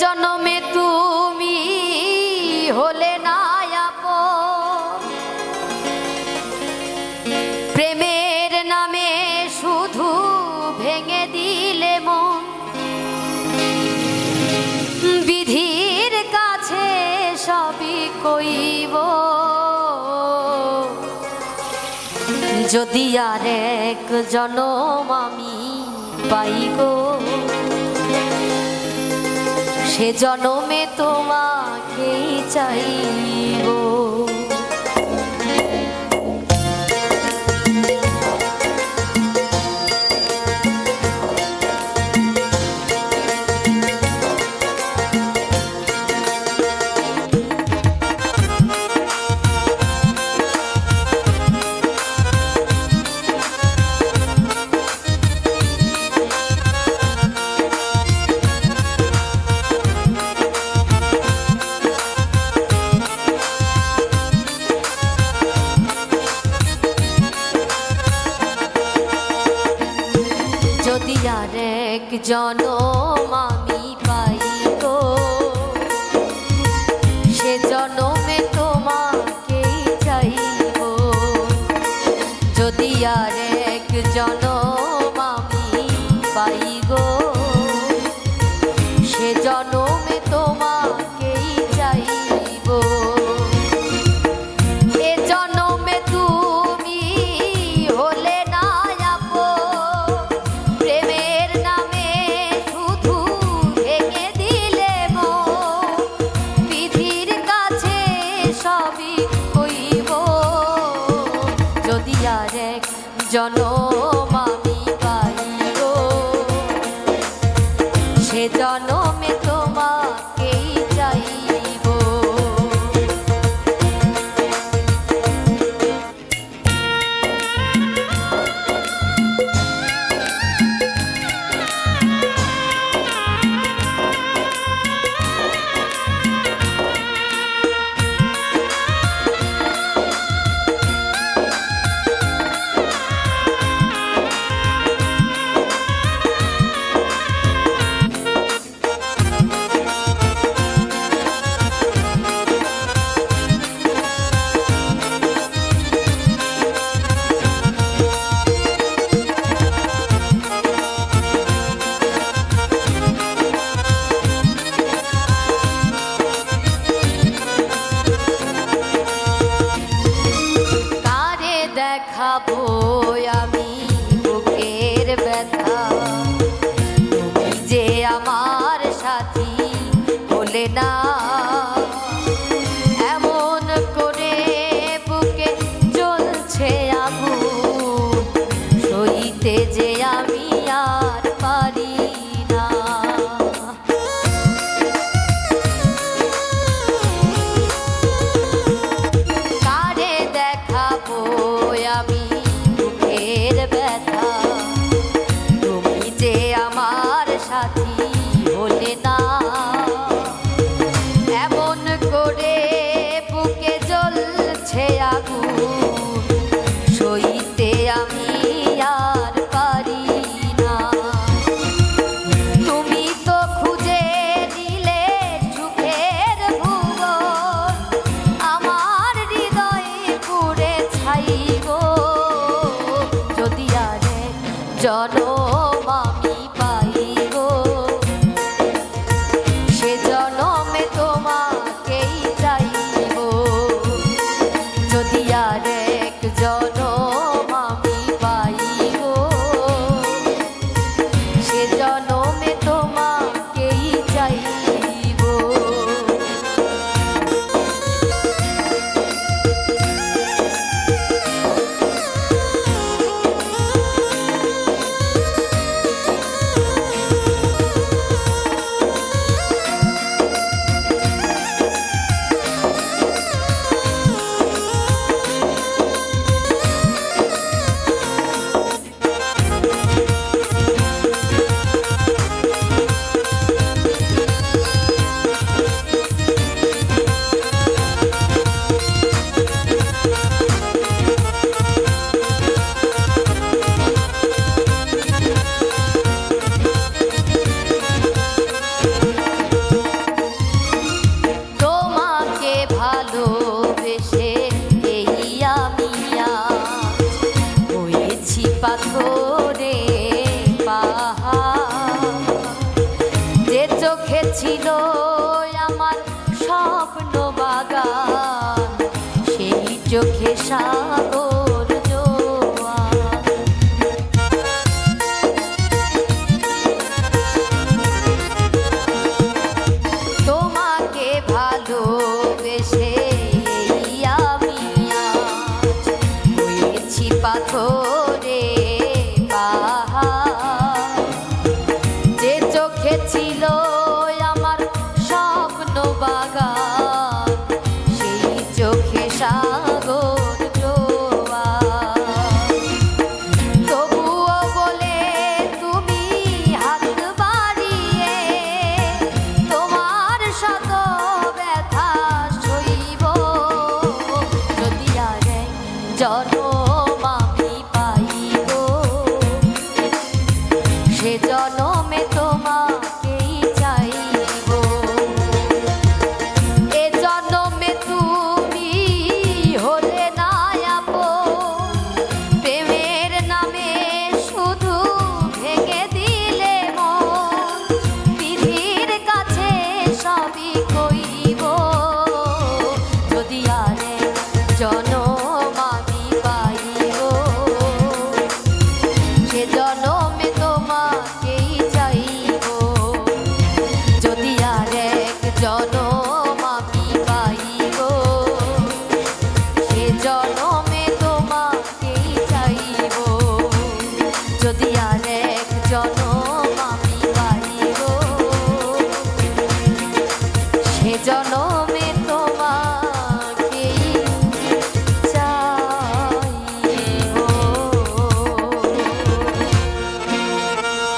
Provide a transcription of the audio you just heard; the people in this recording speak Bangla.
জনমে তুমি হলে না আপন, প্রেমের নামে শুধু ভেঙে দিলে মন। বিধির কাছে সবই কইব, যদি আর এক জনম আমি পাই গো, সে জনমে তোমাকেই চাইব। যদি আর এক জনম আমি পাই গো, সে জনমে তোমাকেই চাইব। যদি আর এক জনম আমি পাই গো, সে জনমে তোমাকেই চাইব। এ জনমে তুমি হলে না আপন, প্রেমের নামে শুধু ভেঙে দিলে মন। বিধির কাছে সবই কইব, যদি আর এক জনম আমি পাই গো, সে জনমে তোমাকেই চাইব। দেখাবো আমি বুকের ব্যথা, তুমি যে আমার সাথী হলে না। এমন করে বুকে জ্বলছে আগুন, সইতে যে আমি আর পারি না। কারে দেখাবো আমি বুকের ব্যথা, তুমি যে আমার সাথী হলে না। এমন করে বুকে জ্বলছে আগুন, সইতে আমি আর পারি না। তুমি তো খুঁজে দিলে সুখের ভুবন, আমার হৃদয়ে পুড়ে ছাই গো। যদি আর এক জনম আমি পাই গো, সে জনমে তোমাকেই চাইব। যদি আর এক জনম আমি পাই গো, সে জনমে তোমাকেই চাইব। ছিল আমার স্বপ্ন বাগান, সেই চোখে সাগর জোয়ার। তোমাকে ভালোবেসে আমি আজ হয়েছি পাথরে পাহাড়, যে চোখে ছিল আমার স্বপ্ন বাগান, সেই চোখে সাগর জোয়ার। তবুও বলে তুমি হাত বাড়িয়ে তোমার শত ব্যথা সইব, যদি আর এক জনম আমি পাইব, সে জনমে তোমাকেই চাইব। এ জনমে তুমি হলে না আপন, প্রেমের নামে শুধু ভেঙে দিলে মন, বিধির কাছে সবই কইব, যদি আর এক জনম আমি পাইব, সে জনমে তোমাকেই চাইব, যদি আর এক জনম আমি পাইব, সে জনমে তোমাকেই চাইব, যদি আর এক জনম আমি পাইব, সে জনমে